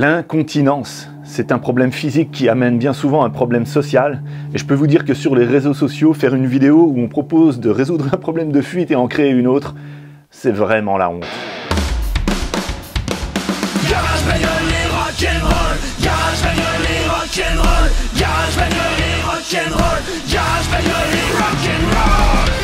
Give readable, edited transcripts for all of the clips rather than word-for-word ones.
L'incontinence, c'est un problème physique qui amène bien souvent un problème social. Et je peux vous dire que sur les réseaux sociaux, faire une vidéo où on propose de résoudre un problème de fuite et en créer une autre, c'est vraiment la honte. Garage bagnole et rock'n'roll, garage bagnole et rock'n'roll, garage bagnole et rock'n'roll, garage bagnole et rock'n'roll.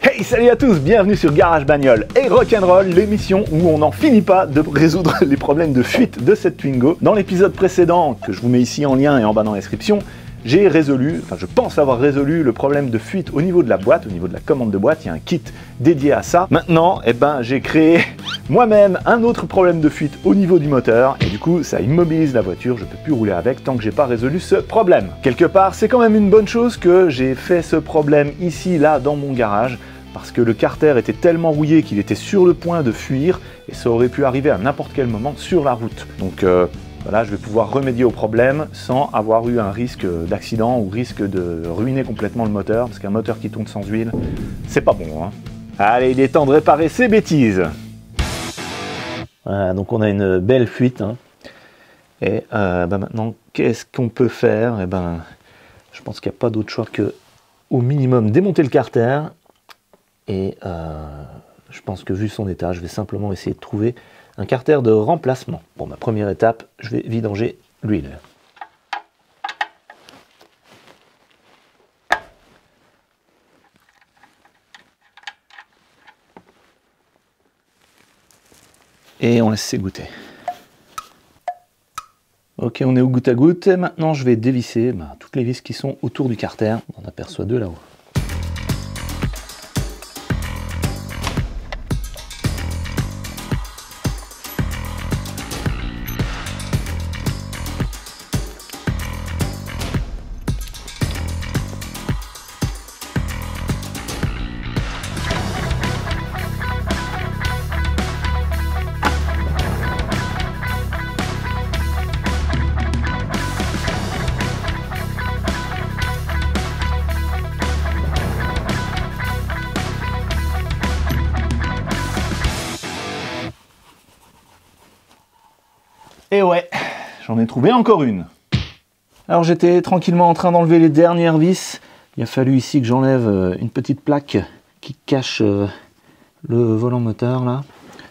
Hey, salut à tous, bienvenue sur Garage Bagnole et Rock'n'Roll, l'émission où on n'en finit pas de résoudre les problèmes de fuite de cette Twingo. Dans l'épisode précédent, que je vous mets ici en lien et en bas dans la description, j'ai résolu, enfin je pense avoir résolu le problème de fuite au niveau de la boîte, au niveau de la commande de boîte, il y a un kit dédié à ça. Maintenant, j'ai créé moi-même un autre problème de fuite au niveau du moteur, et du coup ça immobilise la voiture, je ne peux plus rouler avec tant que j'ai pas résolu ce problème. Quelque part, c'est quand même une bonne chose que j'ai fait ce problème ici, là, dans mon garage, parce que le carter était tellement rouillé qu'il était sur le point de fuir, et ça aurait pu arriver à n'importe quel moment sur la route. Donc voilà, je vais pouvoir remédier au problème sans avoir eu un risque d'accident ou risque de ruiner complètement le moteur, parce qu'un moteur qui tourne sans huile, c'est pas bon, hein. Allez, il est temps de réparer ces bêtises. Voilà, donc on a une belle fuite, hein. Et maintenant, qu'est-ce qu'on peut faire? Je pense qu'il n'y a pas d'autre choix que, au minimum, démonter le carter. Et je pense que vu son état, je vais simplement essayer de trouver un carter de remplacement. Bon, ma première étape, je vais vidanger l'huile. Et on laisse s'égoutter. Ok, on est au goutte à goutte. Et maintenant, je vais dévisser toutes les vis qui sont autour du carter. On en aperçoit deux là-haut. Et ouais, j'en ai trouvé encore une. Alors j'étais tranquillement en train d'enlever les dernières vis. Il a fallu ici que j'enlève une petite plaque qui cache le volant moteur là,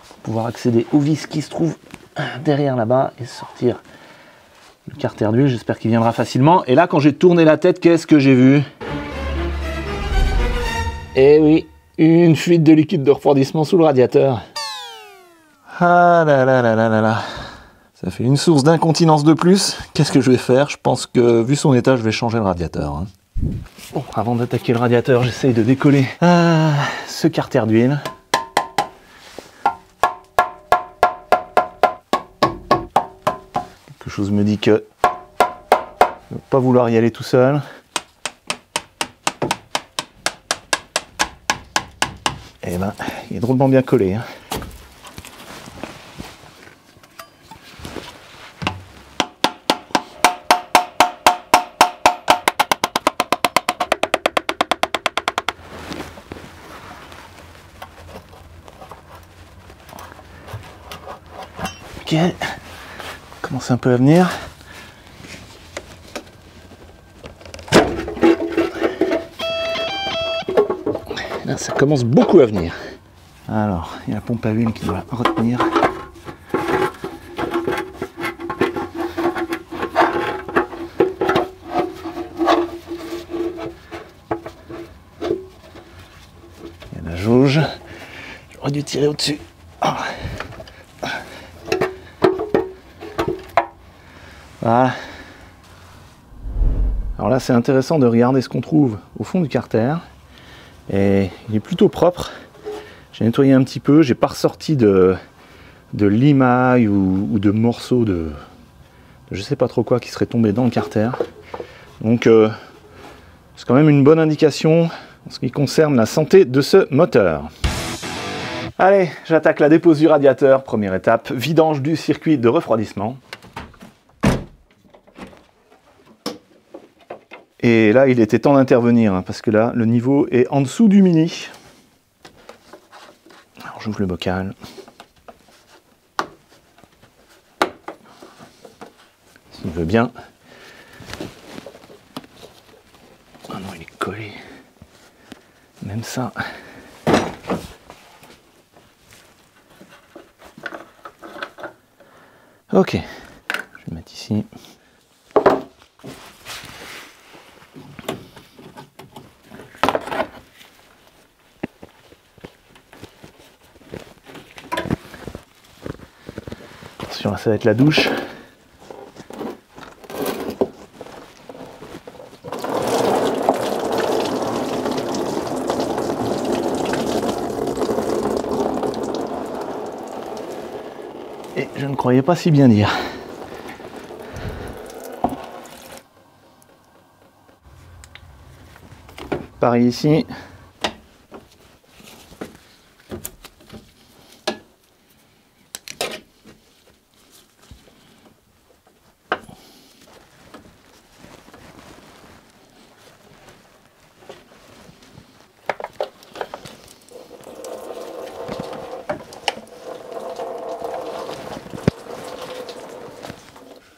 pour pouvoir accéder aux vis qui se trouvent derrière là-bas et sortir le carter d'huile. J'espère qu'il viendra facilement. Et là, quand j'ai tourné la tête, qu'est-ce que j'ai vu? Eh oui, une fuite de liquide de refroidissement sous le radiateur. Ah là là là là là là. Ça fait une source d'incontinence de plus. Qu'est-ce que je vais faire? Je pense que, vu son état, je vais changer le radiateur, hein. Bon, avant d'attaquer le radiateur, j'essaye de décoller ce carter d'huile. Quelque chose me dit que je ne vais pas vouloir y aller tout seul. Et il est drôlement bien collé, hein. Ok, commence un peu à venir. Là, ça commence beaucoup à venir. Alors, il y a la pompe à huile qui doit retenir. Il y a la jauge. J'aurais dû tirer au-dessus. Voilà. Alors là, c'est intéressant de regarder ce qu'on trouve au fond du carter. Et il est plutôt propre. J'ai nettoyé un petit peu. J'ai pas ressorti de limailles ou de morceaux de je sais pas trop quoi qui seraient tombés dans le carter. Donc c'est quand même une bonne indication en ce qui concerne la santé de ce moteur. Allez, j'attaque la dépose du radiateur. Première étape, vidange du circuit de refroidissement. Et là, il était temps d'intervenir, hein, parce que là, le niveau est en dessous du mini. Alors, j'ouvre le bocal. S'il veut bien. Ah non, il est collé. Même ça. Ok. Je vais mettre ici. Attention, là, ça va être la douche. Et je ne croyais pas si bien dire. Pareil ici.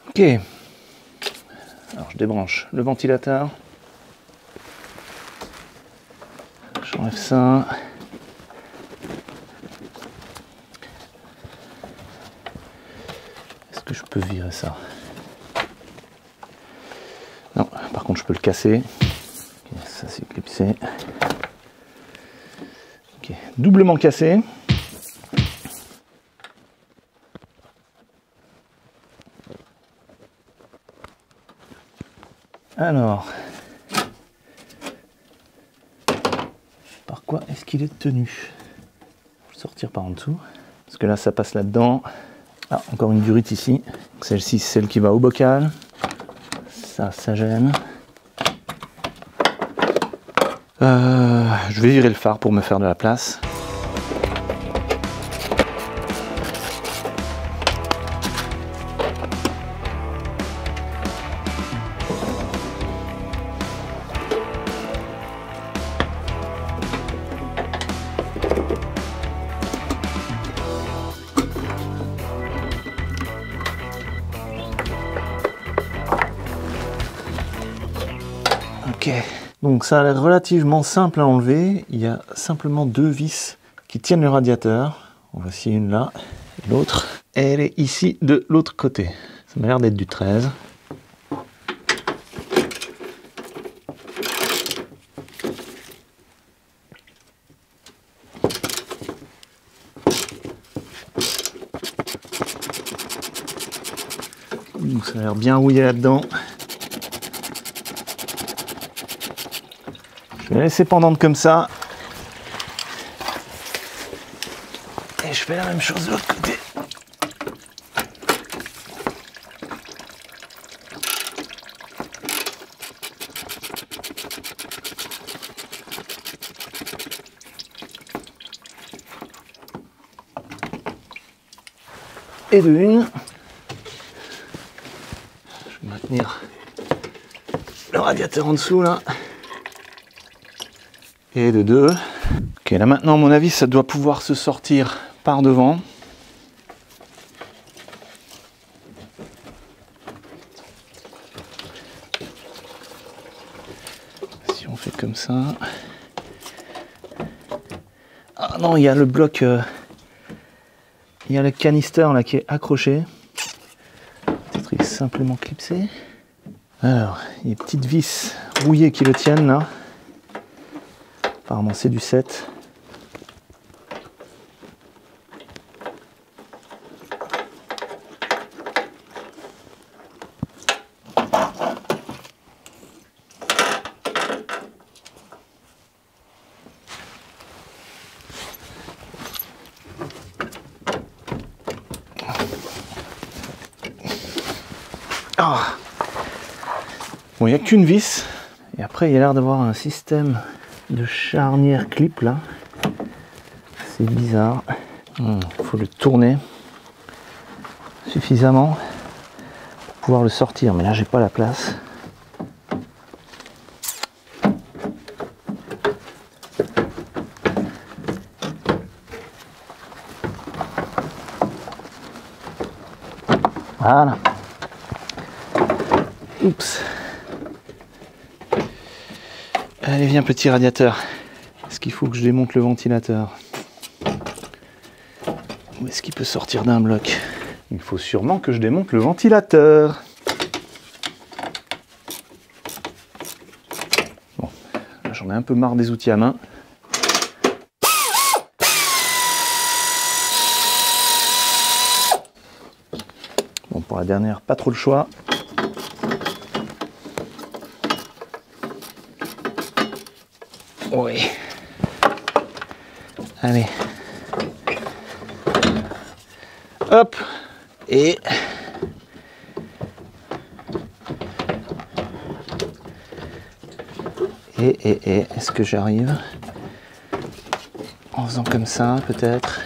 Ok, alors je débranche le ventilateur, j'enlève ça, est-ce que je peux virer ça? Non, par contre je peux le casser, okay, ça c'est clipsé, ok, doublement cassé. Alors, par quoi est-ce qu'il est tenu? Je vais sortir par en dessous, parce que là ça passe là-dedans. Ah, encore une durite ici. Celle-ci, c'est celle qui va au bocal. Ça gêne. Je vais virer le phare pour me faire de la place. Ok, donc ça a l'air relativement simple à enlever. Il y a simplement deux vis qui tiennent le radiateur. En voici une là, et l'autre. Elle est ici de l'autre côté. Ça m'a l'air d'être du 13. Donc ça a l'air bien rouillé là-dedans. Je vais la laisser pendante comme ça. Et je fais la même chose de l'autre côté. Et de une. Je vais maintenir le radiateur en dessous là. Et de deux. Ok, là maintenant à mon avis ça doit pouvoir se sortir par devant. Si on fait comme ça. Ah non, il y a le bloc, il y a le canister là qui est accroché. Peut-être il est simplement clipsé. Alors, il y a des petites vis rouillées qui le tiennent là. Apparemment c'est du 7. Oh. Bon, il n'y a qu'une vis. Et après il y a l'air d'avoir un système de charnière clip là, c'est bizarre. Faut le tourner suffisamment pour pouvoir le sortir, mais là j'ai pas la place. Voilà. Oups. Allez, viens petit radiateur. Est-ce qu'il faut que je démonte le ventilateur? Où est-ce qu'il peut sortir d'un bloc? Il faut sûrement que je démonte le ventilateur. Bon, là j'en ai un peu marre des outils à main. Bon, pour la dernière, pas trop le choix. Oui. Allez. Hop. Et... est-ce que j'arrive en faisant comme ça, peut-être?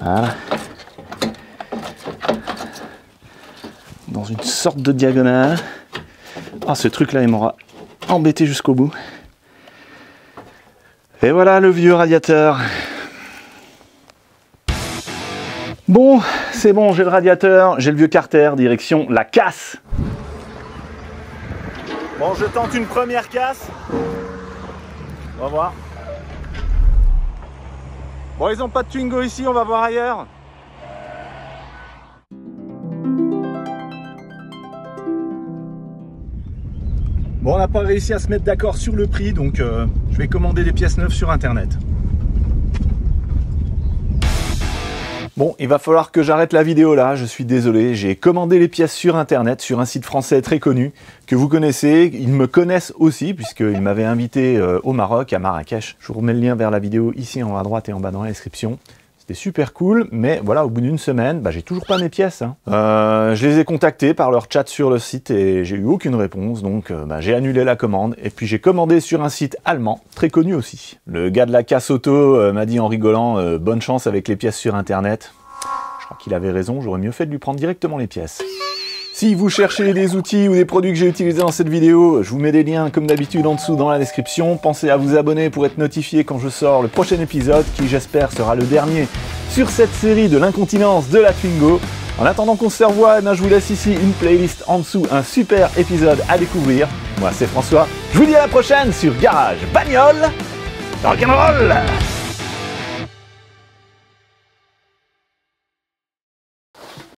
Voilà. Dans une sorte de diagonale. Ah, ce truc-là, il m'aura embêté jusqu'au bout. Et voilà le vieux radiateur. Bon, c'est bon, j'ai le radiateur, j'ai le vieux carter, direction la casse. Bon, je tente une première casse. On va voir. Bon, ils n'ont pas de Twingo ici, on va voir ailleurs. Bon, on n'a pas réussi à se mettre d'accord sur le prix, donc je vais commander des pièces neuves sur internet. Bon, il va falloir que j'arrête la vidéo là, je suis désolé, j'ai commandé les pièces sur internet, sur un site français très connu, que vous connaissez, ils me connaissent aussi, puisqu'ils m'avaient invité au Maroc, à Marrakech. Je vous remets le lien vers la vidéo ici en haut à droite et en bas dans la description. C'était super cool, mais voilà, au bout d'une semaine, j'ai toujours pas mes pièces. Hein. Je les ai contactés par leur chat sur le site et j'ai eu aucune réponse, donc j'ai annulé la commande. Et puis j'ai commandé sur un site allemand, très connu aussi. Le gars de la casse auto m'a dit en rigolant, bonne chance avec les pièces sur internet. Je crois qu'il avait raison, j'aurais mieux fait de lui prendre directement les pièces. Si vous cherchez des outils ou des produits que j'ai utilisés dans cette vidéo, je vous mets des liens comme d'habitude en dessous dans la description. Pensez à vous abonner pour être notifié quand je sors le prochain épisode, qui j'espère sera le dernier sur cette série de l'incontinence de la Twingo. En attendant qu'on se revoie, je vous laisse ici une playlist en dessous, un super épisode à découvrir. Moi c'est François, je vous dis à la prochaine sur Garage Bagnole Rock'n'Roll.